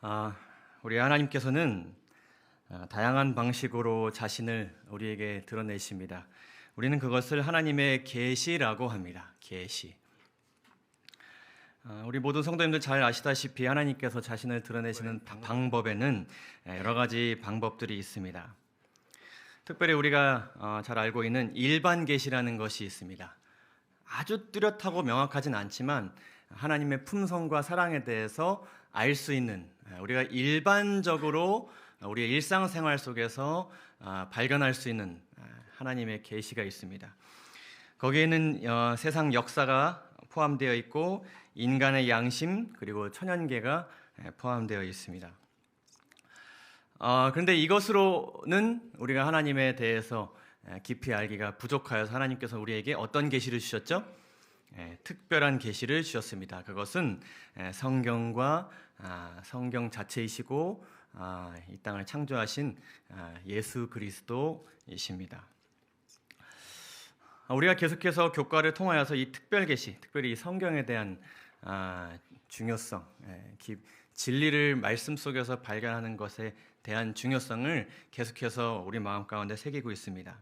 아, 우리 하나님께서는 다양한 방식으로 자신을 우리에게 드러내십니다. 우리는 그것을 하나님의 계시라고 합니다. 계시. 우리 모든 성도님들 잘 아시다시피 하나님께서 자신을 드러내시는 방법에는 여러 가지 방법들이 있습니다. 특별히 우리가 잘 알고 있는 일반 계시라는 것이 있습니다. 아주 뚜렷하고 명확하진 않지만 하나님의 품성과 사랑에 대해서 알 수 있는, 우리가 일반적으로 우리의 일상생활 속에서 발견할 수 있는 하나님의 계시가 있습니다. 거기에는 세상 역사가 포함되어 있고 인간의 양심 그리고 천연계가 포함되어 있습니다. 그런데 이것으로는 우리가 하나님에 대해서 깊이 알기가 부족하여서 하나님께서 우리에게 어떤 계시를 주셨죠? 특별한 계시를 주셨습니다. 그것은 성경과 성경 자체이시고 이 땅을 창조하신 예수 그리스도이십니다. 우리가 계속해서 교과를 통하여서 이 특별 계시, 특별히 이 성경에 대한 중요성, 진리를 말씀 속에서 발견하는 것에 대한 중요성을 계속해서 우리 마음 가운데 새기고 있습니다.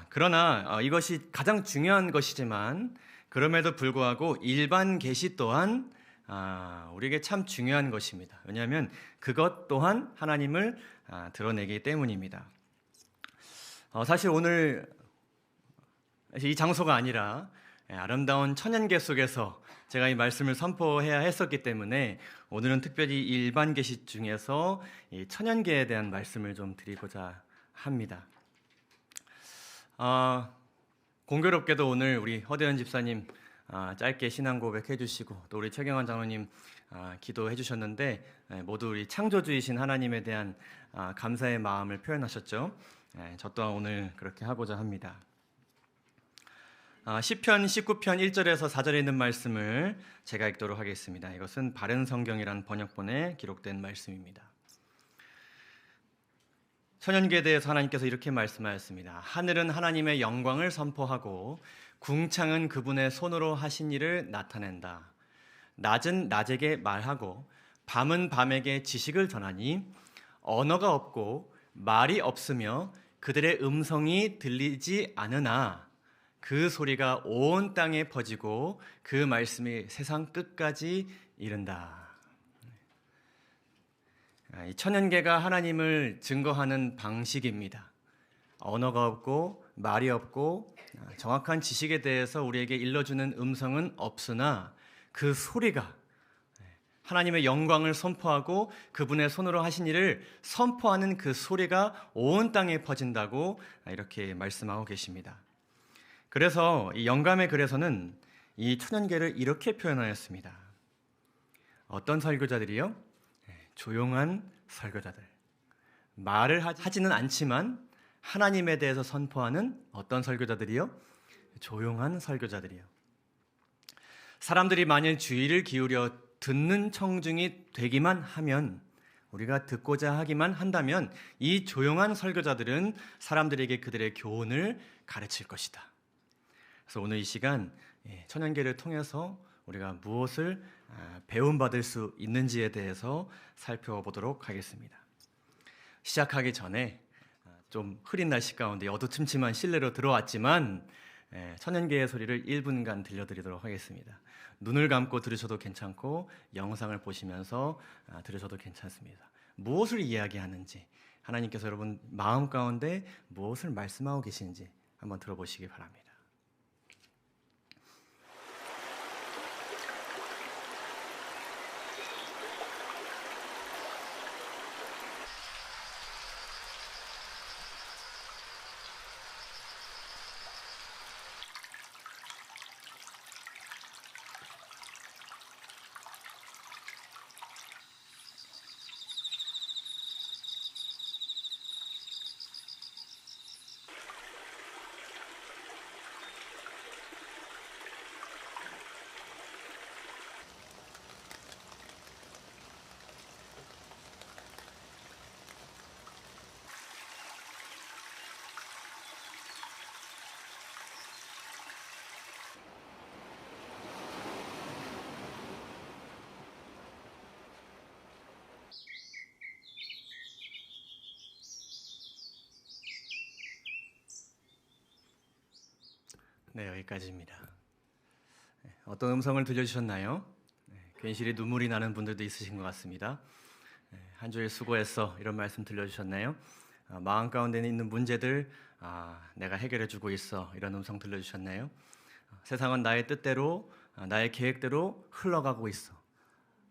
그러나 이것이 가장 중요한 것이지만 그럼에도 불구하고 일반 계시 또한 우리에게 참 중요한 것입니다. 왜냐하면 그것 또한 하나님을 드러내기 때문입니다. 사실 오늘 이 장소가 아니라 아름다운 천연계 속에서 제가 이 말씀을 선포해야 했었기 때문에 오늘은 특별히 일반 계시 중에서 이 천연계에 대한 말씀을 좀 드리고자 합니다. 공교롭게도 오늘 우리 허대현 집사님 짧게 신앙 고백해 주시고 또 우리 최경환 장로님 기도해 주셨는데 모두 우리 창조주이신 하나님에 대한 감사의 마음을 표현하셨죠. 저 또한 오늘 그렇게 하고자 합니다. 시편 19편 1절에서 4절에 있는 말씀을 제가 읽도록 하겠습니다. 이것은 바른 성경이라는 번역본에 기록된 말씀입니다. 천연계에 대해서 하나님께서 이렇게 말씀하였습니다. 하늘은 하나님의 영광을 선포하고 궁창은 그분의 손으로 하신 일을 나타낸다. 낮은 낮에게 말하고 밤은 밤에게 지식을 전하니 언어가 없고 말이 없으며 그들의 음성이 들리지 않으나 그 소리가 온 땅에 퍼지고 그 말씀이 세상 끝까지 이른다. 이 천연계가 하나님을 증거하는 방식입니다. 언어가 없고 말이 없고 정확한 지식에 대해서 우리에게 일러주는 음성은 없으나 그 소리가 하나님의 영광을 선포하고 그분의 손으로 하신 일을 선포하는 그 소리가 온 땅에 퍼진다고 이렇게 말씀하고 계십니다. 그래서 이 영감의 글에서는 이 천연계를 이렇게 표현하였습니다. 어떤 설교자들이요? 조용한 설교자들. 말을 하지는 않지만 하나님에 대해서 선포하는 어떤 설교자들이요? 조용한 설교자들이요. 사람들이 만일 주의를 기울여 듣는 청중이 되기만 하면, 우리가 듣고자 하기만 한다면 이 조용한 설교자들은 사람들에게 그들의 교훈을 가르칠 것이다. 그래서 오늘 이 시간 천연계를 통해서 우리가 무엇을 배움받을 수 있는지에 대해서 살펴보도록 하겠습니다. 시작하기 전에 좀 흐린 날씨 가운데 어두침침한 실내로 들어왔지만 천연계의 소리를 1분간 들려드리도록 하겠습니다. 눈을 감고 들으셔도 괜찮고 영상을 보시면서 들으셔도 괜찮습니다. 무엇을 이야기하는지, 하나님께서 여러분 마음 가운데 무엇을 말씀하고 계시는지 한번 들어보시기 바랍니다. 네, 여기까지입니다. 어떤 음성을 들려주셨나요? 괜시리 눈물이 나는 분들도 있으신 것 같습니다. 한 주일 수고했어, 이런 말씀 들려주셨나요? 마음 가운데 있는 문제들 내가 해결해주고 있어, 이런 음성 들려주셨나요? 세상은 나의 뜻대로, 나의 계획대로 흘러가고 있어,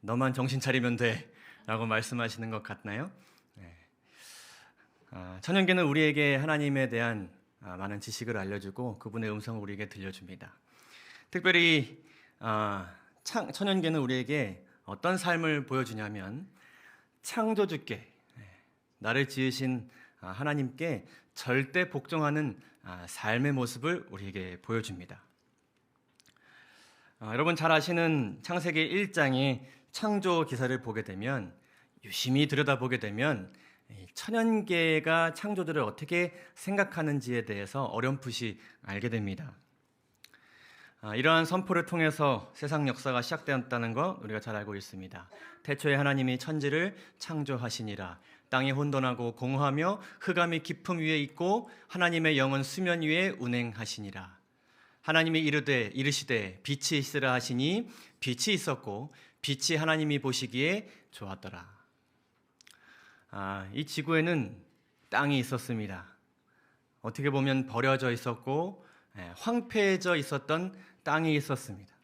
너만 정신 차리면 돼, 라고 말씀하시는 것 같나요? 천연계는 우리에게 하나님에 대한 많은 지식을 알려주고 그분의 음성을 우리에게 들려줍니다. 특별히 천연계는 우리에게 어떤 삶을 보여주냐면 창조주께, 나를 지으신 하나님께 절대 복종하는 삶의 모습을 우리에게 보여줍니다. 여러분 잘 아시는 창세기 1장의 창조 기사를 보게 되면, 유심히 들여다보게 되면 천연계가 창조주를 어떻게 생각하는지에 대해서 어렴풋이 알게 됩니다. 이러한 선포를 통해서 세상 역사가 시작되었다는 것 우리가 잘 알고 있습니다. 태초에 하나님이 천지를 창조하시니라. 땅이 혼돈하고 공허하며 흑암이 깊음 위에 있고 하나님의 영은 수면 위에 운행하시니라. 하나님이 이르시되 빛이 있으라 하시니 빛이 있었고 빛이 하나님이 보시기에 좋았더라. 이 지구에는 땅이 있었습니다. 어떻게 보면 버려져 있었고 황폐해져 있었던 땅이 있었습니다.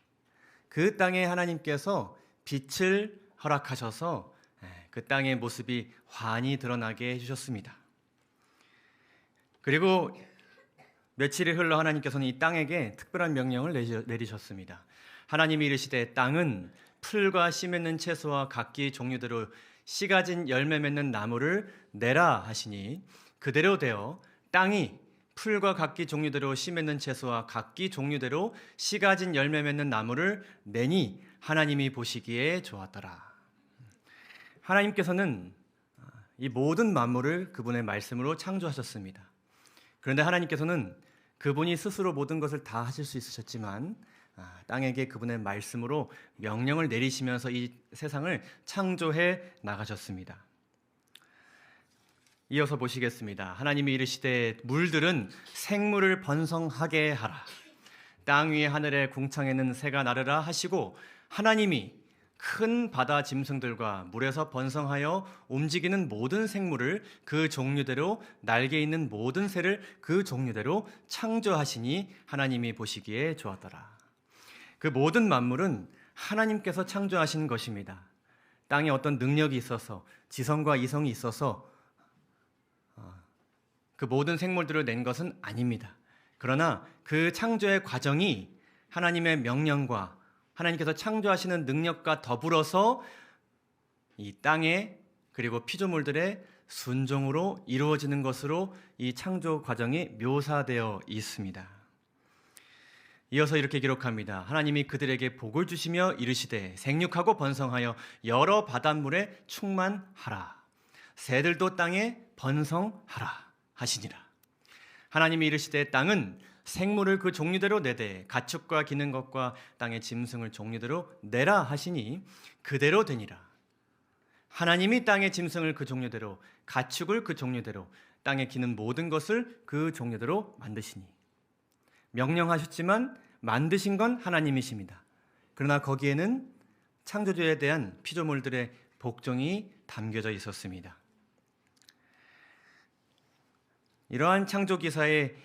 그 땅에 하나님께서 빛을 허락하셔서 그 땅의 모습이 환히 드러나게 해주셨습니다. 그리고 며칠이 흘러 하나님께서는 이 땅에게 특별한 명령을 내리셨습니다. 하나님이 이르시되 땅은 풀과 씨 맺는 채소와 각기 종류대로 씨 가진 열매 맺는 나무를 내라 하시니 그대로 되어 땅이 풀과 각기 종류대로 씨 맺는 채소와 각기 종류대로 씨 가진 열매 맺는 나무를 내니 하나님이 보시기에 좋았더라. 하나님께서는 이 모든 만물을 그분의 말씀으로 창조하셨습니다. 그런데 하나님께서는 그분이 스스로 모든 것을 다 하실 수 있으셨지만 땅에게 그분의 말씀으로 명령을 내리시면서 이 세상을 창조해 나가셨습니다. 이어서 보시겠습니다. 하나님이 이르시되 물들은 생물을 번성하게 하라. 땅 위에 하늘의 궁창에는 새가 나르라 하시고 하나님이 큰 바다 짐승들과 물에서 번성하여 움직이는 모든 생물을 그 종류대로 날개 있는 모든 새를 그 종류대로 창조하시니 하나님이 보시기에 좋았더라. 그 모든 만물은 하나님께서 창조하신 것입니다. 땅에 어떤 능력이 있어서 지성과 이성이 있어서 그 모든 생물들을 낸 것은 아닙니다. 그러나 그 창조의 과정이 하나님의 명령과 하나님께서 창조하시는 능력과 더불어서 이 땅에 그리고 피조물들의 순종으로 이루어지는 것으로 이 창조 과정이 묘사되어 있습니다. 이어서 이렇게 기록합니다. 하나님이 그들에게 복을 주시며 이르시되 생육하고 번성하여 여러 바닷물에 충만하라. 새들도 땅에 번성하라 하시니라. 하나님이 이르시되 땅은 생물을 그 종류대로 내되 가축과 기는 것과 땅의 짐승을 종류대로 내라 하시니 그대로 되니라. 하나님이 땅의 짐승을 그 종류대로 가축을 그 종류대로 땅에 기는 모든 것을 그 종류대로 만드시니. 명령하셨지만 만드신 건 하나님이십니다. 그러나 거기에는 창조주에 대한 피조물들의 복종이 담겨져 있었습니다. 이러한 창조 기사에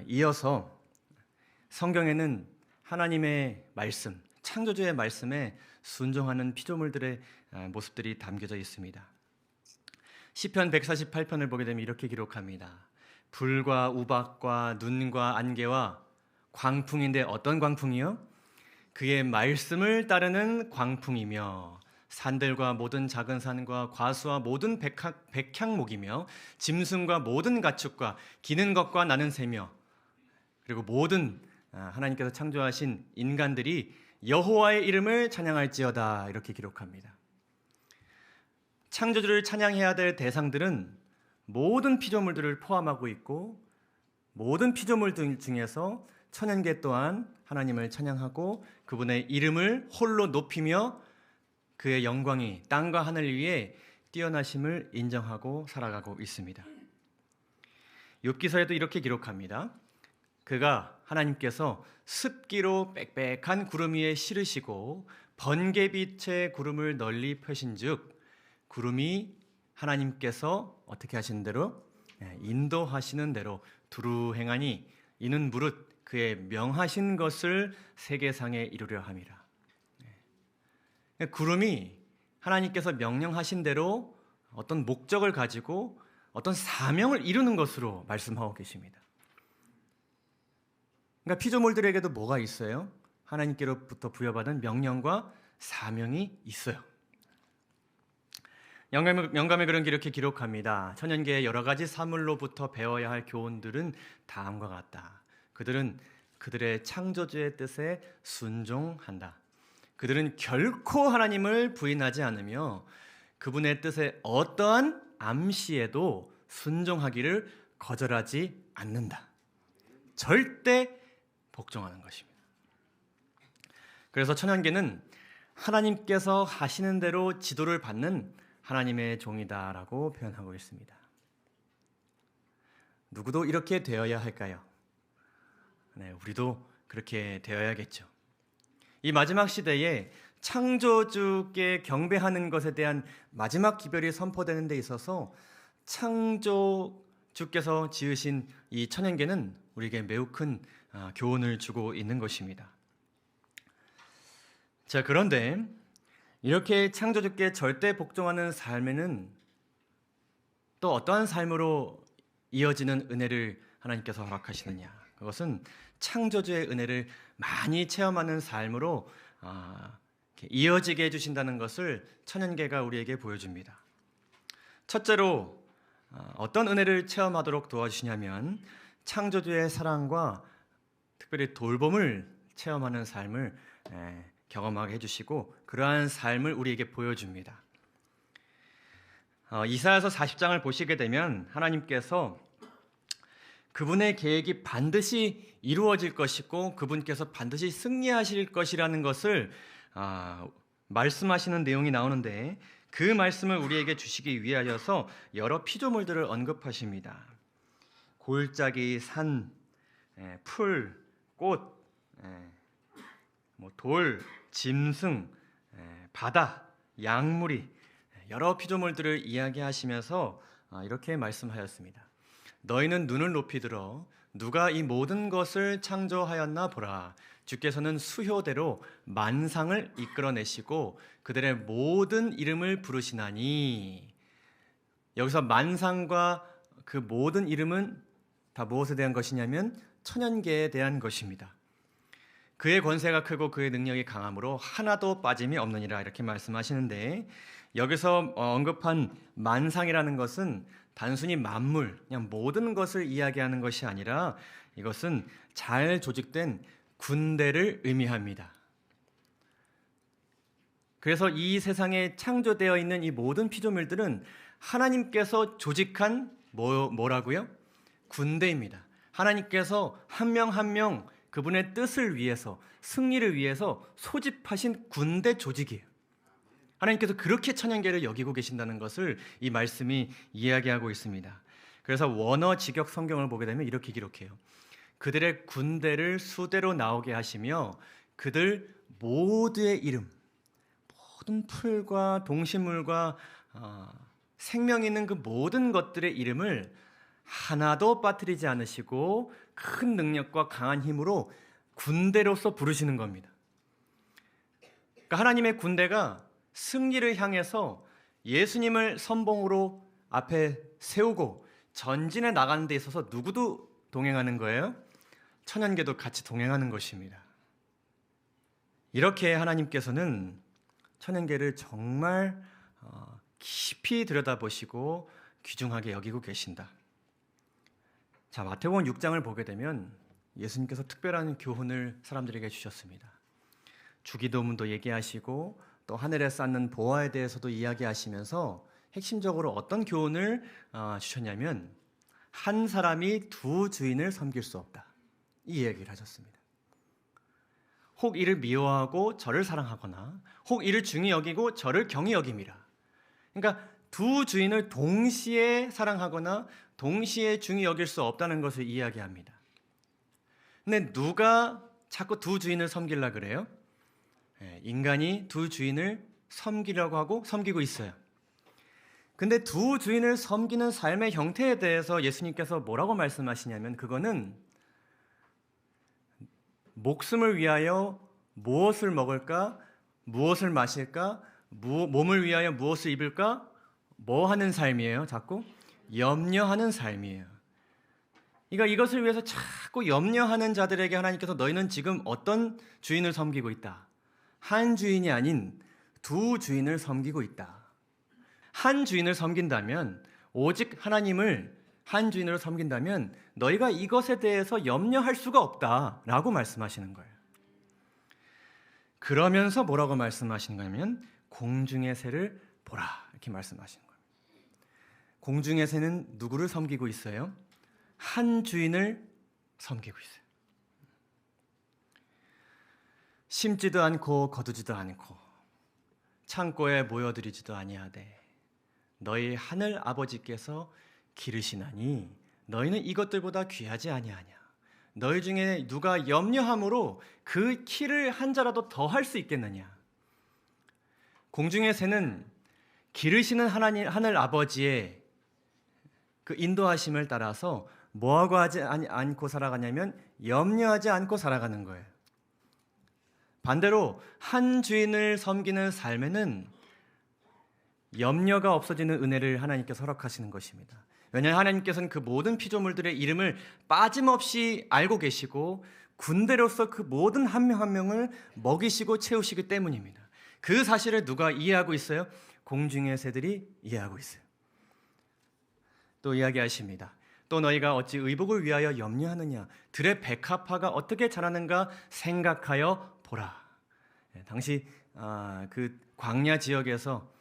이어서 성경에는 하나님의 말씀, 창조주의 말씀에 순종하는 피조물들의 모습들이 담겨져 있습니다. 시편 148편을 보게 되면 이렇게 기록합니다. 불과 우박과 눈과 안개와 광풍인데 어떤 광풍이요? 그의 말씀을 따르는 광풍이며 산들과 모든 작은 산과 과수와 모든 백향목이며 짐승과 모든 가축과 기는 것과 나는 새며 그리고 모든 하나님께서 창조하신 인간들이 여호와의 이름을 찬양할지어다 이렇게 기록합니다. 창조주를 찬양해야 될 대상들은 모든 피조물들을 포함하고 있고 모든 피조물 중에서 천연계 또한 하나님을 찬양하고 그분의 이름을 홀로 높이며 그의 영광이 땅과 하늘 위에 뛰어나심을 인정하고 살아가고 있습니다. 욥기서에도 이렇게 기록합니다. 그가 하나님께서 습기로 빽빽한 구름 위에 실으시고 번개빛의 구름을 널리 펴신즉 구름이 하나님께서 어떻게 하시는 대로 인도하시는 대로 두루 행하니 이는 무릇 그의 명하신 것을 세계상에 이루려 함이라. 구름이 하나님께서 명령하신 대로 어떤 목적을 가지고 어떤 사명을 이루는 것으로 말씀하고 계십니다. 그러니까 피조물들에게도 뭐가 있어요? 하나님께로부터 부여받은 명령과 사명이 있어요. 영감의 글은 이렇게 기록합니다. 천연계의 여러 가지 사물로부터 배워야 할 교훈들은 다음과 같다. 그들은 그들의 창조주의 뜻에 순종한다. 그들은 결코 하나님을 부인하지 않으며 그분의 뜻에 어떠한 암시에도 순종하기를 거절하지 않는다. 절대 복종하는 것입니다. 그래서 천연계는 하나님께서 하시는 대로 지도를 받는 하나님의 종이다라고 표현하고 있습니다. 누구도 이렇게 되어야 할까요? 네, 우리도 그렇게 되어야겠죠. 이 마지막 시대에 창조주께 경배하는 것에 대한 마지막 기별이 선포되는 데 있어서 창조주께서 지으신 이 천연계는 우리에게 매우 큰 교훈을 주고 있는 것입니다. 자, 그런데 이렇게 창조주께 절대 복종하는 삶에는 또 어떠한 삶으로 이어지는 은혜를 하나님께서 허락하시느냐? 그것은 창조주의 은혜를 많이 체험하는 삶으로 이어지게 해주신다는 것을 천연계가 우리에게 보여줍니다. 첫째로 어떤 은혜를 체험하도록 도와주시냐면 창조주의 사랑과 특별히 돌봄을 체험하는 삶을 경험하게 해주시고 그러한 삶을 우리에게 보여줍니다. 이사야서 40장을 보시게 되면 하나님께서 그분의 계획이 반드시 이루어질 것이고 그분께서 반드시 승리하실 것이라는 것을 말씀하시는 내용이 나오는데 그 말씀을 우리에게 주시기 위하여서 여러 피조물들을 언급하십니다. 골짜기, 산, 풀, 꽃, 돌, 짐승, 바다, 양무리 여러 피조물들을 이야기하시면서 이렇게 말씀하였습니다. 너희는 눈을 높이 들어 누가 이 모든 것을 창조하였나 보라. 주께서는 수효대로 만상을 이끌어내시고 그들의 모든 이름을 부르시나니. 여기서 만상과 그 모든 이름은 다 무엇에 대한 것이냐면 천연계에 대한 것입니다. 그의 권세가 크고 그의 능력이 강함으로 하나도 빠짐이 없느니라 이렇게 말씀하시는데 여기서 언급한 만상이라는 것은 단순히 만물, 그냥 모든 것을 이야기하는 것이 아니라 이것은 잘 조직된 군대를 의미합니다. 그래서 이 세상에 창조되어 있는 이 모든 피조물들은 하나님께서 조직한 뭐라고요? 군대입니다. 하나님께서 한 명 한 명 그분의 뜻을 위해서 승리를 위해서 소집하신 군대 조직이에요. 하나님께서 그렇게 천연계를 여기고 계신다는 것을 이 말씀이 이야기하고 있습니다. 그래서 원어 직역 성경을 보게 되면 이렇게 기록해요. 그들의 군대를 수대로 나오게 하시며 그들 모두의 이름, 모든 풀과 동식물과 생명 있는 그 모든 것들의 이름을 하나도 빠뜨리지 않으시고 큰 능력과 강한 힘으로 군대로서 부르시는 겁니다. 그러니까 하나님의 군대가 승리를 향해서 예수님을 선봉으로 앞에 세우고 전진해 나가는 데 있어서 누구도 동행하는 거예요? 천연계도 같이 동행하는 것입니다. 이렇게 하나님께서는 천연계를 정말 깊이 들여다보시고 귀중하게 여기고 계신다. 자, 마태복음 6장을 보게 되면 예수님께서 특별한 교훈을 사람들에게 주셨습니다. 주기도문도 얘기하시고 또 하늘에 쌓는 보화에 대해서도 이야기하시면서 핵심적으로 어떤 교훈을 주셨냐면 한 사람이 두 주인을 섬길 수 없다. 이 얘기를 하셨습니다. 혹 이를 미워하고 저를 사랑하거나 혹 이를 중히 여기고 저를 경히 여김이라. 그러니까 두 주인을 동시에 사랑하거나 동시에 중히 여길 수 없다는 것을 이야기합니다. 근데 누가 자꾸 두 주인을 섬기려 그래요? 인간이 두 주인을 섬기려고 하고 섬기고 있어요. 근데 두 주인을 섬기는 삶의 형태에 대해서 예수님께서 뭐라고 말씀하시냐면 그거는 목숨을 위하여 무엇을 먹을까? 무엇을 마실까? 몸을 위하여 무엇을 입을까? 뭐 하는 삶이에요? 자꾸 염려하는 삶이에요. 그러니까 이것을 위해서 자꾸 염려하는 자들에게 하나님께서 너희는 지금 어떤 주인을 섬기고 있다. 한 주인이 아닌 두 주인을 섬기고 있다. 한 주인을 섬긴다면, 오직 하나님을 한 주인으로 섬긴다면 너희가 이것에 대해서 염려할 수가 없다라고 말씀하시는 거예요. 그러면서 뭐라고 말씀하시는 거냐면 공중의 새를 보라 이렇게 말씀하시는 거예요. 공중의 새는 누구를 섬기고 있어요? 한 주인을 섬기고 있어요. 심지도 않고 거두지도 않고 창고에 모여들이지도 아니하되 너희 하늘 아버지께서 기르시나니 너희는 이것들보다 귀하지 아니하냐. 너희 중에 누가 염려함으로 그 키를 한 자라도 더 할 수 있겠느냐. 공중의 새는 기르시는 하나님 하늘 아버지의 그 인도하심을 따라서 뭐하고 하지 않고 살아가냐면 염려하지 않고 살아가는 거예요. 반대로 한 주인을 섬기는 삶에는 염려가 없어지는 은혜를 하나님께서 허락하시는 것입니다. 왜냐하면 하나님께서는 그 모든 피조물들의 이름을 빠짐없이 알고 계시고 군대로서 그 모든 한 명 한 명을 먹이시고 채우시기 때문입니다. 그 사실을 누가 이해하고 있어요? 공중의 새들이 이해하고 있어요. 또 이야기하십니다. 또 너희가 어찌 의복을 위하여 염려하느냐. 들의 백합화가 어떻게 자라는가 생각하여 보라. 당시 그 광야 지역에서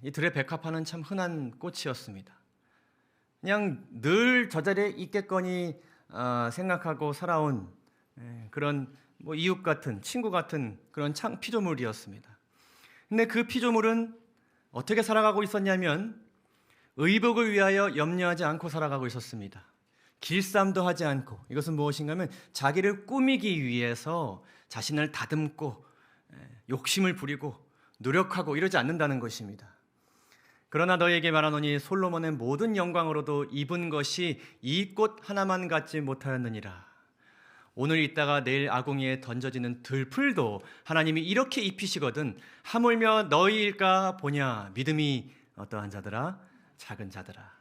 이 들의 백합화는 참 흔한 꽃이었습니다. 그냥 늘 저 자리에 있겠거니 생각하고 살아온 그런 이웃 같은 친구 같은 그런 피조물이었습니다. 근데 그 피조물은 어떻게 살아가고 있었냐면 의복을 위하여 염려하지 않고 살아가고 있었습니다. 길쌈도 하지 않고, 이것은 무엇인가 하면 자기를 꾸미기 위해서 자신을 다듬고 욕심을 부리고 노력하고 이러지 않는다는 것입니다. 그러나 너희에게 말하노니 솔로몬의 모든 영광으로도 입은 것이 이 꽃 하나만 갖지 못하였느니라. 오늘 있다가 내일 아궁이에 던져지는 들풀도 하나님이 이렇게 입히시거든 하물며 너희일까 보냐. 믿음이 어떠한 자들아? 작은 자들아.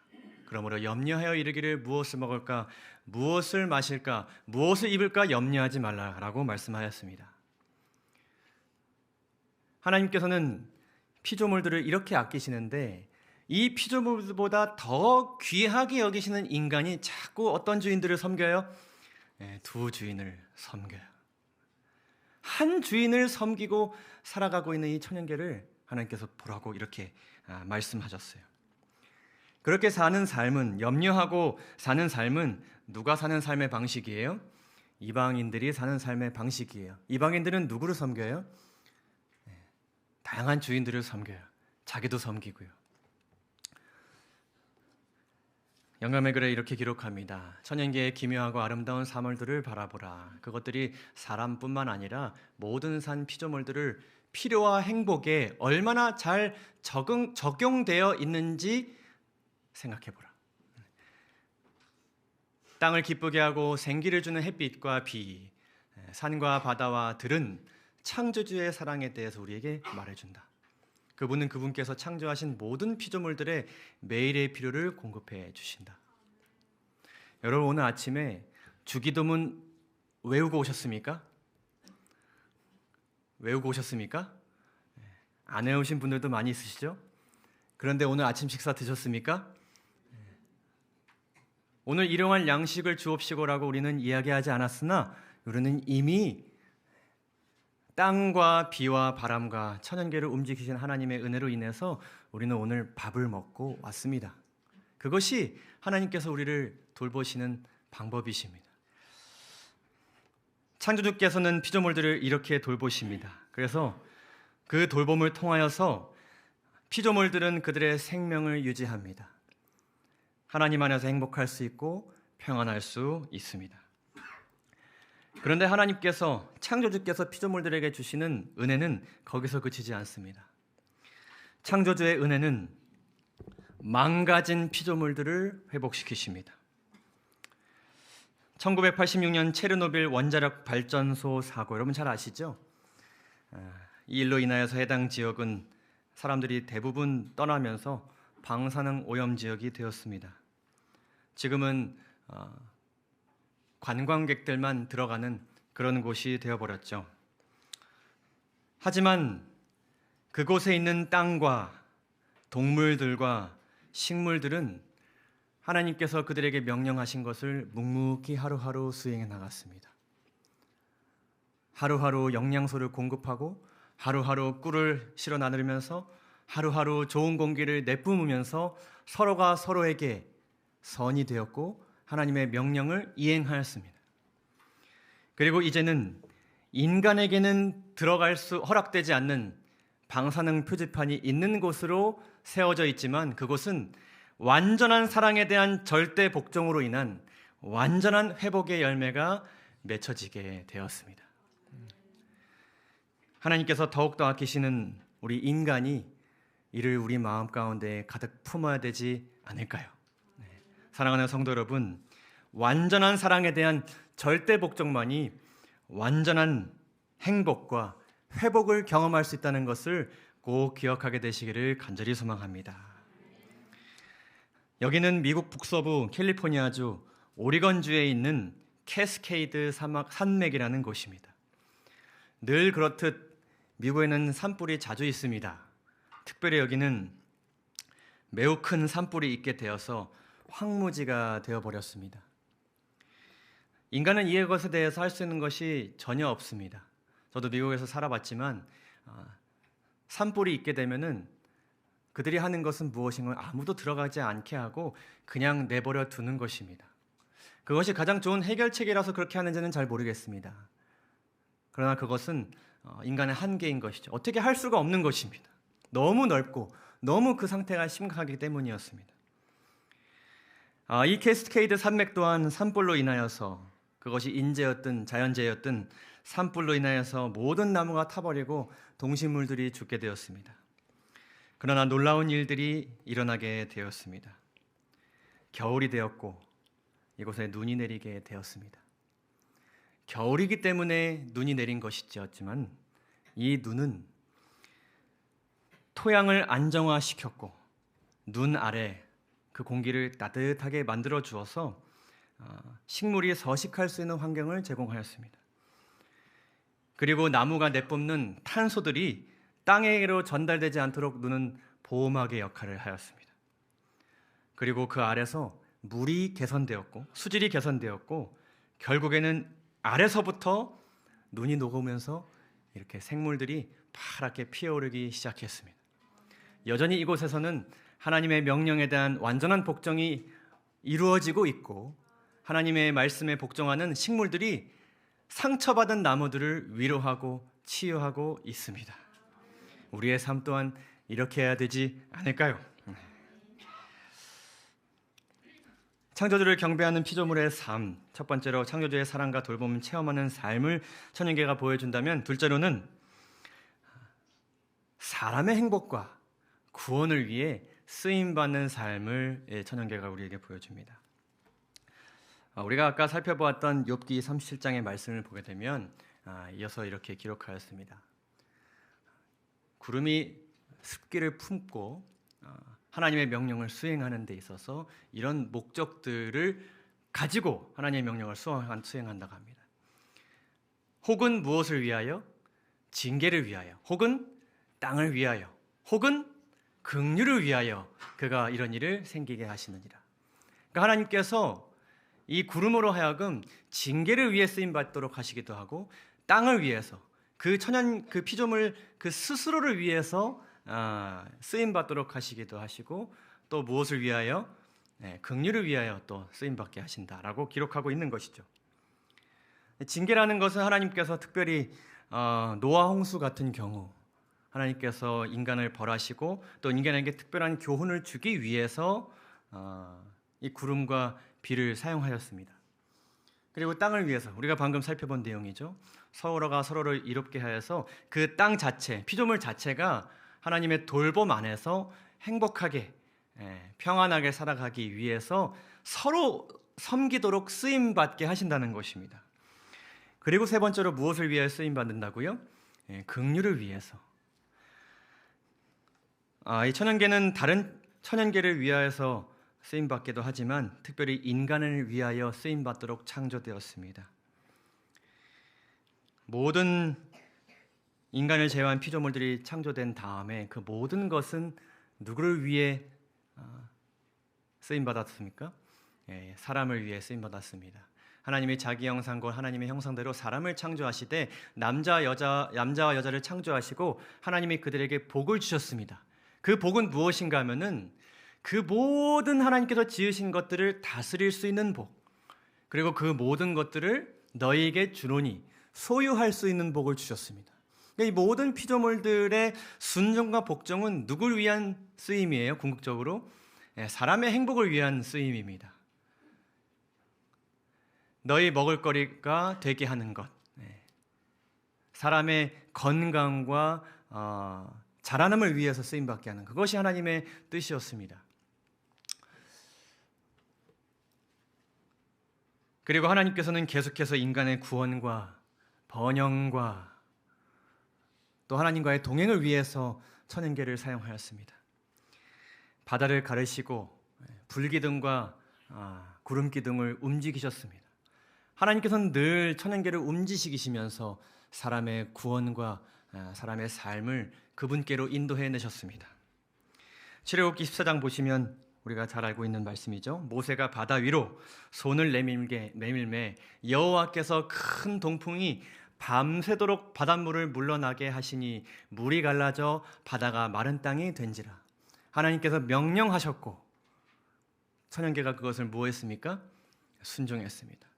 그러므로 염려하여 이르기를 무엇을 먹을까? 무엇을 마실까? 무엇을 입을까? 염려하지 말라라고 말씀하였습니다. 하나님께서는 피조물들을 이렇게 아끼시는데 이 피조물보다 더 귀하게 여기시는 인간이 자꾸 어떤 주인들을 섬겨요? 두 주인을 섬겨요. 한 주인을 섬기고 살아가고 있는 이 천연계를 하나님께서 보라고 이렇게 말씀하셨어요. 그렇게 사는 삶은, 염려하고 사는 삶은 누가 사는 삶의 방식이에요? 이방인들이 사는 삶의 방식이에요. 이방인들은 누구를 섬겨요? 다양한 주인들을 섬겨요. 자기도 섬기고요. 영감의 글에 이렇게 기록합니다. 천연계의 기묘하고 아름다운 사물들을 바라보라. 그것들이 사람뿐만 아니라 모든 산 피조물들을 필요와 행복에 얼마나 잘 적용되어 있는지 생각해보라. 땅을 기쁘게 하고 생기를 주는 햇빛과 비, 산과 바다와 들은 창조주의 사랑에 대해서 우리에게 말해준다. 그분은 그분께서 창조하신 모든 피조물들의 매일의 필요를 공급해 주신다. 여러분 오늘 아침에 주기도문 외우고 오셨습니까? 외우고 오셨습니까? 안 외우신 분들도 많이 있으시죠? 그런데 오늘 아침 식사 드셨습니까? 오늘 일용할 양식을 주옵시고라고 우리는 이야기하지 않았으나 우리는 이미 땅과 비와 바람과 천연계를 움직이신 하나님의 은혜로 인해서 우리는 오늘 밥을 먹고 왔습니다. 그것이 하나님께서 우리를 돌보시는 방법이십니다. 창조주께서는 피조물들을 이렇게 돌보십니다. 그래서 그 돌봄을 통하여서 피조물들은 그들의 생명을 유지합니다. 하나님 안에서 행복할 수 있고 평안할 수 있습니다. 그런데 하나님께서 창조주께서 피조물들에게 주시는 은혜는 거기서 그치지 않습니다. 창조주의 은혜는 망가진 피조물들을 회복시키십니다. 1986년 체르노빌 원자력 발전소 사고, 여러분 잘 아시죠? 이 일로 인하여서 해당 지역은 사람들이 대부분 떠나면서 방사능 오염 지역이 되었습니다. 지금은 관광객들만 들어가는 그런 곳이 되어버렸죠. 하지만 그곳에 있는 땅과 동물들과 식물들은 하나님께서 그들에게 명령하신 것을 묵묵히 하루하루 수행해 나갔습니다. 하루하루 영양소를 공급하고 하루하루 꿀을 실어 나누면서 하루하루 좋은 공기를 내뿜으면서 서로가 서로에게 선이 되었고 하나님의 명령을 이행하였습니다. 그리고 이제는 인간에게는 들어갈 수 허락되지 않는 방사능 표지판이 있는 곳으로 세워져 있지만 그곳은 완전한 사랑에 대한 절대 복종으로 인한 완전한 회복의 열매가 맺혀지게 되었습니다. 하나님께서 더욱더 아끼시는 우리 인간이 이를 우리 마음 가운데 가득 품어야 되지 않을까요? 사랑하는 성도 여러분, 완전한 사랑에 대한 절대 복종만이 완전한 행복과 회복을 경험할 수 있다는 것을 꼭 기억하게 되시기를 간절히 소망합니다. 여기는 미국 북서부 캘리포니아주 오리건주에 있는 캐스케이드 산맥이라는 곳입니다. 늘 그렇듯 미국에는 산불이 자주 있습니다. 특별히 여기는 매우 큰 산불이 있게 되어서 황무지가 되어버렸습니다. 인간은 이것에 대해서 할 수 있는 것이 전혀 없습니다. 저도 미국에서 살아봤지만 산불이 있게 되면은 그들이 하는 것은 무엇인가 아무도 들어가지 않게 하고 그냥 내버려 두는 것입니다. 그것이 가장 좋은 해결책이라서 그렇게 하는지는 잘 모르겠습니다. 그러나 그것은 인간의 한계인 것이죠. 어떻게 할 수가 없는 것입니다. 너무 넓고 너무 그 상태가 심각하기 때문이었습니다. 이 캐스케이드 산맥 또한 산불로 인하여서 그것이 인재였든 자연재해였든 산불로 인하여서 모든 나무가 타버리고 동식물들이 죽게 되었습니다. 그러나 놀라운 일들이 일어나게 되었습니다. 겨울이 되었고 이곳에 눈이 내리게 되었습니다. 겨울이기 때문에 눈이 내린 것이었지만 이 눈은 토양을 안정화시켰고 눈 아래 그 공기를 따뜻하게 만들어 주어서 식물이 서식할 수 있는 환경을 제공하였습니다. 그리고 나무가 내뿜는 탄소들이 땅에로 전달되지 않도록 눈은 보호막의 역할을 하였습니다. 그리고 그 아래서 물이 개선되었고 수질이 개선되었고 결국에는 아래서부터 눈이 녹으면서 이렇게 생물들이 파랗게 피어오르기 시작했습니다. 여전히 이곳에서는 하나님의 명령에 대한 완전한 복종이 이루어지고 있고 하나님의 말씀에 복종하는 식물들이 상처받은 나무들을 위로하고 치유하고 있습니다. 우리의 삶 또한 이렇게 해야 되지 않을까요? 창조주를 경배하는 피조물의 삶, 첫 번째로 창조주의 사랑과 돌봄을 체험하는 삶을 천연계가 보여준다면 둘째로는 사람의 행복과 구원을 위해 쓰임받는 삶을 천연계가 우리에게 보여줍니다. 우리가 아까 살펴보았던 욥기 37장의 말씀을 보게 되면 이어서 이렇게 기록하였습니다. 구름이 습기를 품고 하나님의 명령을 수행하는 데 있어서 이런 목적들을 가지고 하나님의 명령을 수행한다고 합니다. 혹은 무엇을 위하여? 징계를 위하여, 혹은 땅을 위하여, 혹은 긍휼을 위하여 그가 이런 일을 생기게 하시느니라. 그러니까 하나님께서 이 구름으로 하여금 징계를 위해 쓰임 받도록 하시기도 하고 땅을 위해서 그 피조물 그 스스로를 위해서 쓰임 받도록 하시기도 하시고 또 무엇을 위하여? 긍휼을 위하여 또 쓰임 받게 하신다라고 기록하고 있는 것이죠. 징계라는 것은 하나님께서 특별히 노아 홍수 같은 경우 하나님께서 인간을 벌하시고 또 인간에게 특별한 교훈을 주기 위해서 이 구름과 비를 사용하였습니다. 그리고 땅을 위해서 우리가 방금 살펴본 내용이죠. 서로가 서로를 이롭게 하여서 그 땅 자체, 피조물 자체가 하나님의 돌봄 안에서 행복하게 평안하게 살아가기 위해서 서로 섬기도록 쓰임 받게 하신다는 것입니다. 그리고 세 번째로 무엇을 위해 쓰임 받는다고요? 긍휼을 위해서. 이 천연계는 다른 천연계를 위하여서 쓰임 받기도 하지만 특별히 인간을 위하여 쓰임 받도록 창조되었습니다. 모든 인간을 제외한 피조물들이 창조된 다음에 그 모든 것은 누구를 위해 쓰임 받았습니까? 사람을 위해 쓰임 받았습니다. 하나님이 자기 형상과 하나님의 형상대로 사람을 창조하시되 남자와 여자를 창조하시고 하나님이 그들에게 복을 주셨습니다. 그 복은 무엇인가 하면은 그 모든 하나님께서 지으신 것들을 다스릴 수 있는 복, 그리고 그 모든 것들을 너희에게 주노니 소유할 수 있는 복을 주셨습니다. 이 모든 피조물들의 순종과 복종은 누굴 위한 쓰임이에요? 궁극적으로 사람의 행복을 위한 쓰임입니다. 너희 먹을거리가 되게 하는 것, 사람의 건강과 자라남을 위해서 쓰임받게 하는 그것이 하나님의 뜻이었습니다. 그리고 하나님께서는 계속해서 인간의 구원과 번영과 또 하나님과의 동행을 위해서 천연계를 사용하였습니다. 바다를 가르시고 불기둥과 구름기둥을 움직이셨습니다. 하나님께서는 늘 천연계를 움직이시면서 사람의 구원과 사람의 삶을 그분께로 인도해 내셨습니다. 출애굽기 14장 보시면 우리가 잘 알고 있는 말씀이죠. 모세가 바다 위로 손을 내밀매 여호와께서 큰 동풍이 밤새도록 바닷물을 물러나게 하시니 물이 갈라져 바다가 마른 땅이 된지라. 하나님께서 명령하셨고 천연계가 그것을 무엇했습니까? 순종했습니다.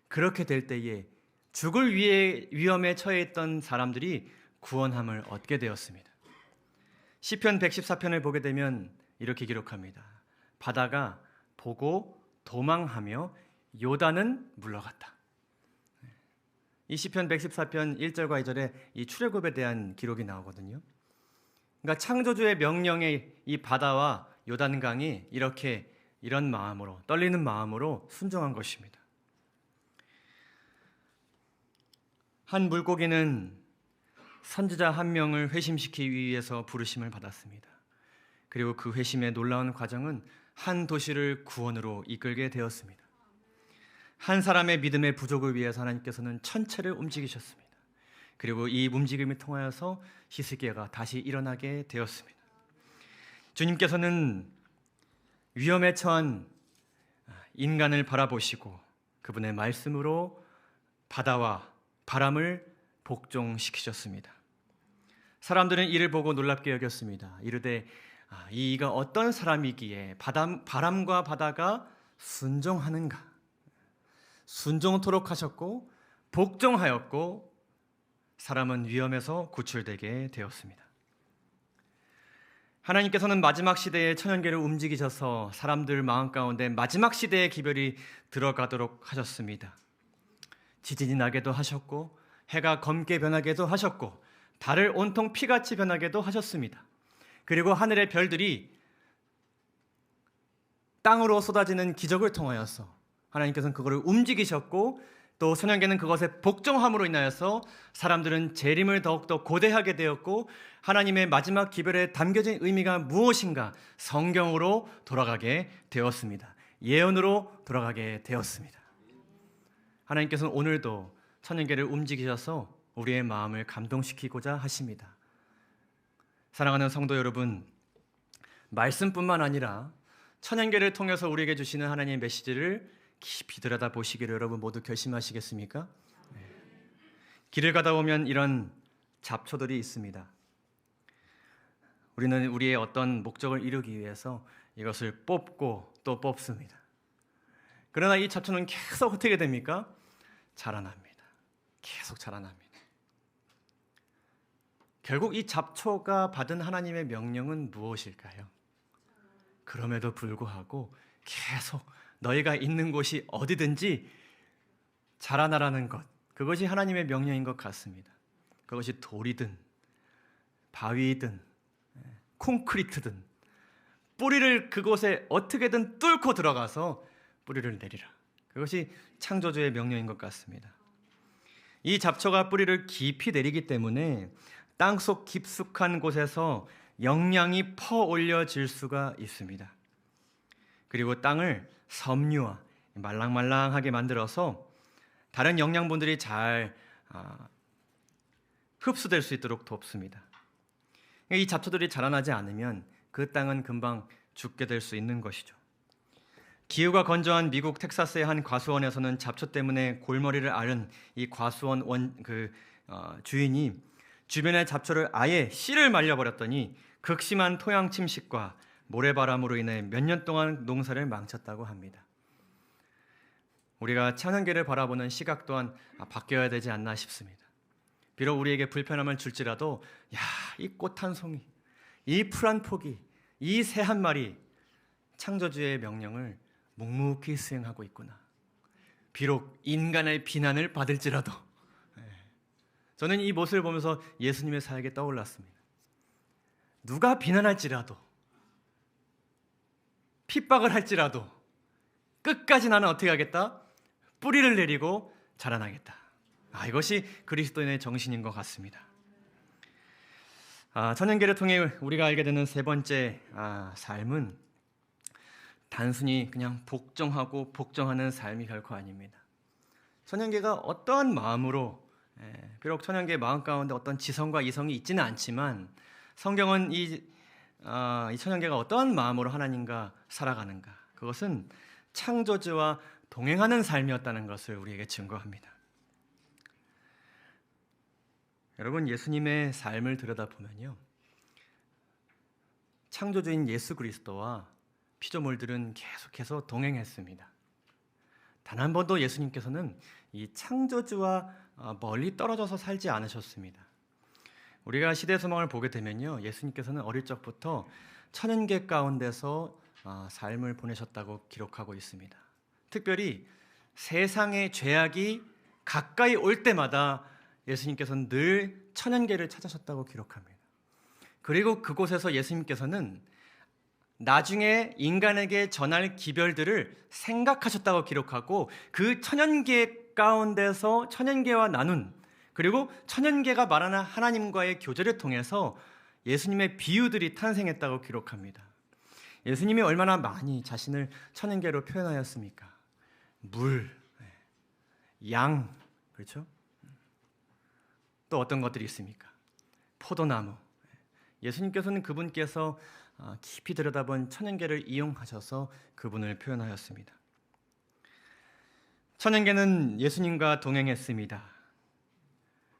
그렇게 될 때에 죽을 위험에 처해 있던 사람들이 구원함을 얻게 되었습니다. 시편 114편을 보게 되면 이렇게 기록합니다. 바다가 보고 도망하며 요단은 물러갔다. 이 시편 114편 1절과 2절에 이 출애굽에 대한 기록이 나오거든요. 그러니까 창조주의 명령에 이 바다와 요단강이 이런 마음으로, 떨리는 마음으로 순종한 것입니다. 한 물고기는 선지자 한 명을 회심시키기 위해서 부르심을 받았습니다. 그리고 그 회심의 놀라운 과정은 한 도시를 구원으로 이끌게 되었습니다. 한 사람의 믿음의 부족을 위해서 하나님께서는 천체를 움직이셨습니다. 그리고 이 움직임을 통하여서 히스기야가 다시 일어나게 되었습니다. 주님께서는 위험에 처한 인간을 바라보시고 그분의 말씀으로 바다와 바람을 복종시키셨습니다. 사람들은 이를 보고 놀랍게 여겼습니다. 이르되 이가 어떤 사람이기에 바람과 바다가 순종하는가? 순종토록 하셨고 복종하였고 사람은 위험에서 구출되게 되었습니다. 하나님께서는 마지막 시대에 천연계를 움직이셔서 사람들 마음 가운데 마지막 시대의 기별이 들어가도록 하셨습니다. 지진이 나게도 하셨고 해가 검게 변하게도 하셨고 달을 온통 피같이 변하게도 하셨습니다. 그리고 하늘의 별들이 땅으로 쏟아지는 기적을 통하여서 하나님께서는 그것을 움직이셨고 또 천연계는 그것에 복종함으로 인하여서 사람들은 재림을 더욱더 고대하게 되었고 하나님의 마지막 기별에 담겨진 의미가 무엇인가 성경으로 돌아가게 되었습니다. 예언으로 돌아가게 되었습니다. 하나님께서는 오늘도 천연계를 움직이셔서 우리의 마음을 감동시키고자 하십니다. 사랑하는 성도 여러분, 말씀뿐만 아니라 천연계를 통해서 우리에게 주시는 하나님의 메시지를 깊이 들여다보시기를 여러분 모두 결심하시겠습니까? 길을 가다 보면 이런 잡초들이 있습니다. 우리는 우리의 어떤 목적을 이루기 위해서 이것을 뽑고 또 뽑습니다. 그러나 이 잡초는 계속 어떻게 됩니까? 자라납니다. 계속 자라납니다. 결국 이 잡초가 받은 하나님의 명령은 무엇일까요? 그럼에도 불구하고 계속 너희가 있는 곳이 어디든지 자라나라는 것, 그것이 하나님의 명령인 것 같습니다. 그것이 돌이든 바위든 콘크리트든 뿌리를 그곳에 어떻게든 뚫고 들어가서 뿌리를 내리라. 그것이 창조주의 명령인 것 같습니다. 이 잡초가 뿌리를 깊이 내리기 때문에 땅속 깊숙한 곳에서 영양이 퍼올려질 수가 있습니다. 그리고 땅을 섬유와 말랑말랑하게 만들어서 다른 영양분들이 잘 흡수될 수 있도록 돕습니다. 이 잡초들이 자라나지 않으면 그 땅은 금방 죽게 될 수 있는 것이죠. 기후가 건조한 미국 텍사스의 한 과수원에서는 잡초 때문에 골머리를 앓은 이 과수원 주인이 주변의 잡초를 아예 씨를 말려버렸더니 극심한 토양 침식과 모래바람으로 인해 몇 년 동안 농사를 망쳤다고 합니다. 우리가 천연계를 바라보는 시각 또한 바뀌어야 되지 않나 싶습니다. 비록 우리에게 불편함을 줄지라도 이 꽃 한 송이, 이 풀 한 포기, 이 새 한 마리 창조주의 명령을 묵묵히 수행하고 있구나. 비록 인간의 비난을 받을지라도. 저는 이 모습을 보면서 예수님의 사역이 떠올랐습니다. 누가 비난할지라도, 핍박을 할지라도 끝까지 나는 어떻게 하겠다? 뿌리를 내리고 자라나겠다. 이것이 그리스도인의 정신인 것 같습니다. 천연계를 통해 우리가 알게 되는 세 번째 삶은 단순히 그냥 복종하는 삶이 결코 아닙니다. 천연계가 어떠한 마음으로, 비록 천연계의 마음 가운데 어떤 지성과 이성이 있지는 않지만 성경은 이 천연계가 어떠한 마음으로 하나님과 살아가는가, 그것은 창조주와 동행하는 삶이었다는 것을 우리에게 증거합니다. 여러분, 예수님의 삶을 들여다보면요, 창조주인 예수 그리스도와 피조물들은 계속해서 동행했습니다. 단 한 번도 예수님께서는 이 창조주와 멀리 떨어져서 살지 않으셨습니다. 우리가 시대 소망을 보게 되면요, 예수님께서는 어릴 적부터 천연계 가운데서 삶을 보내셨다고 기록하고 있습니다. 특별히 세상의 죄악이 가까이 올 때마다 예수님께서는 늘 천연계를 찾으셨다고 기록합니다. 그리고 그곳에서 예수님께서는 나중에 인간에게 전할 기별들을 생각하셨다고 기록하고, 그 천연계 가운데서 천연계와 나눈, 그리고 천연계가 말하는 하나님과의 교제를 통해서 예수님의 비유들이 탄생했다고 기록합니다. 예수님이 얼마나 많이 자신을 천연계로 표현하였습니까? 물, 양, 그렇죠? 또 어떤 것들이 있습니까? 포도나무. 예수님께서는 그분께서 깊이 들여다본 천연계를 이용하셔서 그분을 표현하였습니다. 천연계는 예수님과 동행했습니다.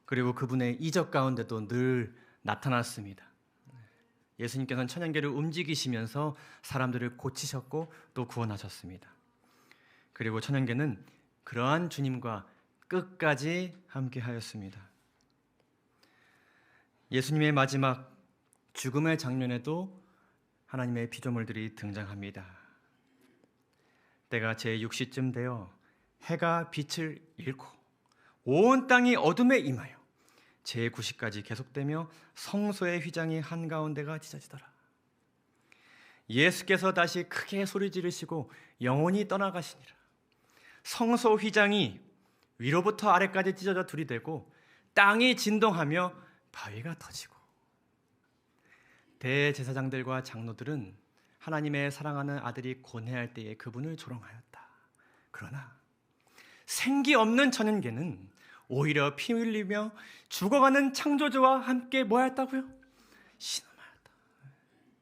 그리고 그분의 이적 가운데도 늘 나타났습니다. 예수님께서는 천연계를 움직이시면서 사람들을 고치셨고 또 구원하셨습니다. 그리고 천연계는 그러한 주님과 끝까지 함께하였습니다. 예수님의 마지막 죽음의 장면에도 하나님의 피조물들이 등장합니다. 때가 제6시쯤 되어 해가 빛을 잃고 온 땅이 어둠에 임하여 제9시까지 계속되며 성소의 휘장이 한가운데가 찢어지더라. 예수께서 다시 크게 소리 지르시고 영원히 떠나가시니라. 성소 휘장이 위로부터 아래까지 찢어져 들이대고 땅이 진동하며 바위가 터지고, 대제사장들과 장로들은 하나님의 사랑하는 아들이 고뇌할 때에 그분을 조롱하였다. 그러나 생기 없는 천연계는 오히려 피 흘리며 죽어가는 창조주와 함께 뭐하였다고요? 신음하였다.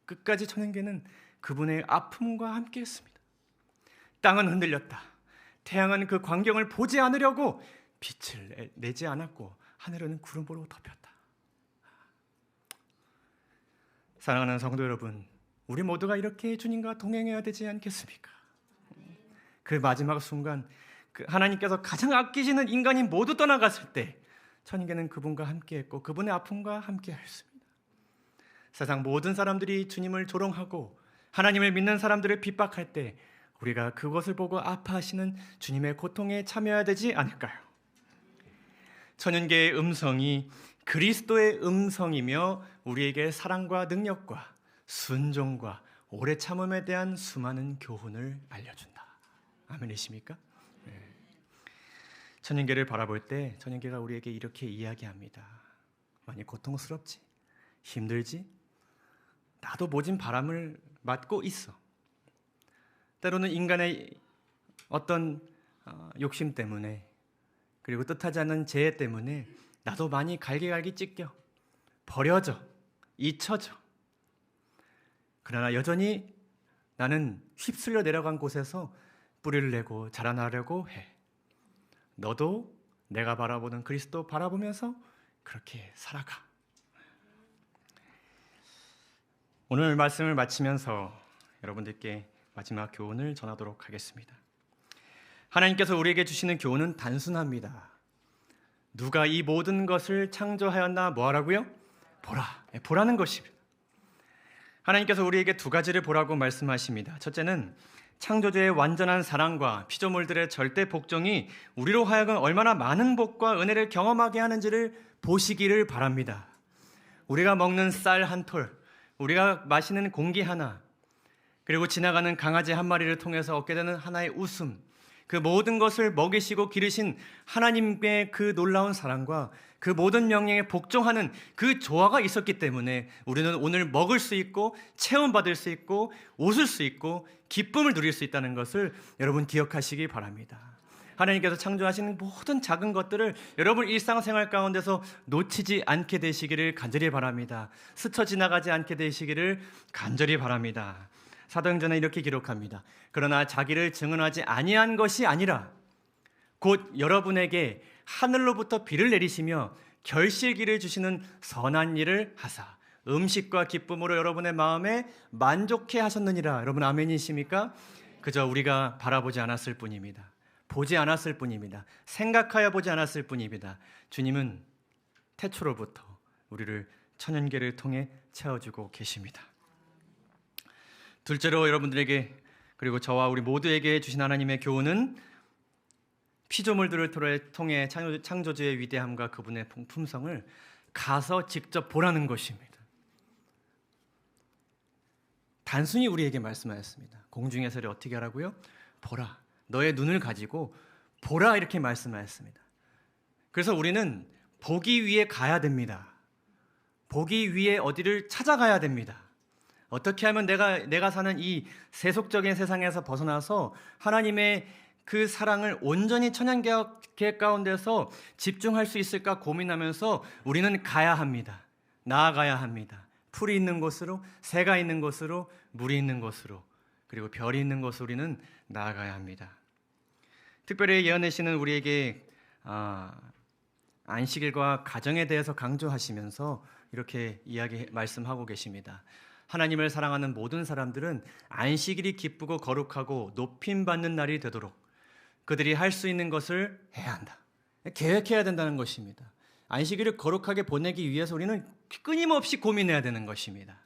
끝까지 천연계는 그분의 아픔과 함께 했습니다. 땅은 흔들렸다. 태양은 그 광경을 보지 않으려고 빛을 내지 않았고 하늘은 구름으로 덮였다. 사랑하는 성도 여러분, 우리 모두가 이렇게 주님과 동행해야 되지 않겠습니까? 그 마지막 순간, 하나님께서 가장 아끼시는 인간이 모두 떠나갔을 때 천연계는 그분과 함께했고 그분의 아픔과 함께했습니다. 세상 모든 사람들이 주님을 조롱하고 하나님을 믿는 사람들을 핍박할 때 우리가 그것을 보고 아파하시는 주님의 고통에 참여해야 되지 않을까요? 천연계의 음성이 그리스도의 음성이며 우리에게 사랑과 능력과 순종과 오래 참음에 대한 수많은 교훈을 알려준다. 아멘이십니까? 네. 천연계를 바라볼 때 천연계가 우리에게 이렇게 이야기합니다. 많이 고통스럽지? 힘들지? 나도 모진 바람을 맞고 있어. 때로는 인간의 어떤 욕심 때문에 그리고 뜻하지 않은 재해 때문에 나도 많이 갈기갈기 찢겨 버려져 잊혀져. 그러나 여전히 나는 휩쓸려 내려간 곳에서 뿌리를 내고 자라나려고 해. 너도 내가 바라보는 그리스도 바라보면서 그렇게 살아가. 오늘 말씀을 마치면서 여러분들께 마지막 교훈을 전하도록 하겠습니다. 하나님께서 우리에게 주시는 교훈은 단순합니다. 누가 이 모든 것을 창조하였나 뭐하라고요? 보라는 것입니다. 하나님께서 우리에게 두 가지를 보라고 말씀하십니다. 첫째는 창조주의 완전한 사랑과 피조물들의 절대 복종이 우리로 하여금 얼마나 많은 복과 은혜를 경험하게 하는지를 보시기를 바랍니다. 우리가 먹는 쌀 한 톨, 우리가 마시는 공기 하나, 그리고 지나가는 강아지 한 마리를 통해서 얻게 되는 하나의 웃음, 그 모든 것을 먹이시고 기르신 하나님의 그 놀라운 사랑과 그 모든 명령에 복종하는 그 조화가 있었기 때문에 우리는 오늘 먹을 수 있고 체험받을 수 있고 웃을 수 있고 기쁨을 누릴 수 있다는 것을 여러분 기억하시기 바랍니다. 하나님께서 창조하신 모든 작은 것들을 여러분 일상생활 가운데서 놓치지 않게 되시기를 간절히 바랍니다. 스쳐 지나가지 않게 되시기를 간절히 바랍니다. 사도행전에 이렇게 기록합니다. 그러나 자기를 증언하지 아니한 것이 아니라 곧 여러분에게 하늘로부터 비를 내리시며 결실기를 주시는 선한 일을 하사 음식과 기쁨으로 여러분의 마음에 만족해 하셨느니라. 여러분 아멘이십니까? 그저 우리가 바라보지 않았을 뿐입니다. 보지 않았을 뿐입니다. 생각하여 보지 않았을 뿐입니다. 주님은 태초로부터 우리를 천연계를 통해 채워주고 계십니다. 둘째로 여러분들에게 그리고 저와 우리 모두에게 주신 하나님의 교훈은 피조물들을 통해 창조주의 위대함과 그분의 품성을 가서 직접 보라는 것입니다. 단순히 우리에게 말씀하였습니다. 공중의 새를 어떻게 하라고요? 보라. 너의 눈을 가지고 보라 이렇게 말씀하였습니다. 그래서 우리는 보기 위해 가야 됩니다. 보기 위해 어디를 찾아가야 됩니다. 어떻게 하면 내가 사는 이 세속적인 세상에서 벗어나서 하나님의 그 사랑을 온전히 천연계획 가운데서 집중할 수 있을까 고민하면서 우리는 가야 합니다. 나아가야 합니다. 풀이 있는 곳으로, 새가 있는 곳으로, 물이 있는 곳으로, 그리고 별이 있는 곳으로 우리는 나아가야 합니다. 특별히 예언내시는 우리에게 안식일과 가정에 대해서 강조하시면서 이렇게 말씀하고 계십니다. 하나님을 사랑하는 모든 사람들은 안식일이 기쁘고 거룩하고 높임받는 날이 되도록 그들이 할 수 있는 것을 해야 한다. 계획해야 된다는 것입니다. 안식일을 거룩하게 보내기 위해서 우리는 끊임없이 고민해야 되는 것입니다.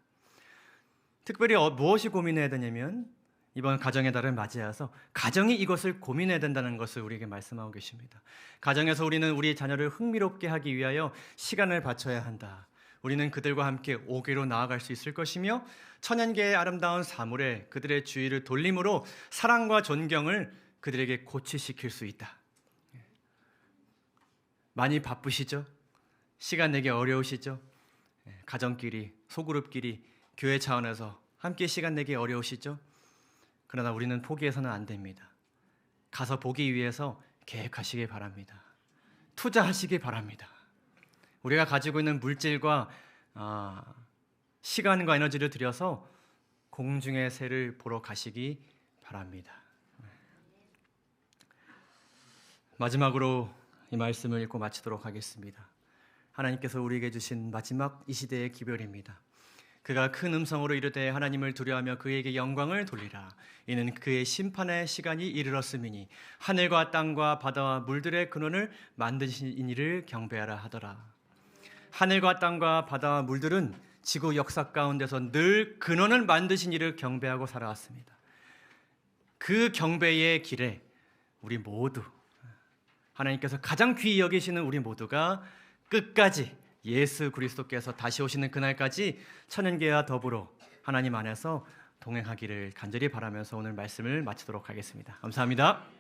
특별히 무엇이 고민해야 되냐면 이번 가정의 달을 맞이해서 가정이 이것을 고민해야 된다는 것을 우리에게 말씀하고 계십니다. 가정에서 우리는 우리 자녀를 흥미롭게 하기 위하여 시간을 바쳐야 한다. 우리는 그들과 함께 오기로 나아갈 수 있을 것이며 천연계의 아름다운 사물에 그들의 주의를 돌림으로 사랑과 존경을 그들에게 고취시킬 수 있다. 많이 바쁘시죠? 시간 내기 어려우시죠? 가정끼리, 소그룹끼리, 교회 차원에서 함께 시간 내기 어려우시죠? 그러나 우리는 포기해서는 안 됩니다. 가서 보기 위해서 계획하시기 바랍니다. 투자하시기 바랍니다. 우리가 가지고 있는 물질과 시간과 에너지를 들여서 공중의 새를 보러 가시기 바랍니다. 마지막으로 이 말씀을 읽고 마치도록 하겠습니다. 하나님께서 우리에게 주신 마지막 이 시대의 기별입니다. 그가 큰 음성으로 이르되 하나님을 두려워하며 그에게 영광을 돌리라. 이는 그의 심판의 시간이 이르렀음이니 하늘과 땅과 바다와 물들의 근원을 만드신 이를 경배하라 하더라. 하늘과 땅과 바다와 물들은 지구 역사 가운데서 늘 근원을 만드신 이를 경배하고 살아왔습니다. 그 경배의 길에 우리 모두, 하나님께서 가장 귀히 여기시는 우리 모두가 끝까지 예수 그리스도께서 다시 오시는 그날까지 천연계와 더불어 하나님 안에서 동행하기를 간절히 바라면서 오늘 말씀을 마치도록 하겠습니다. 감사합니다.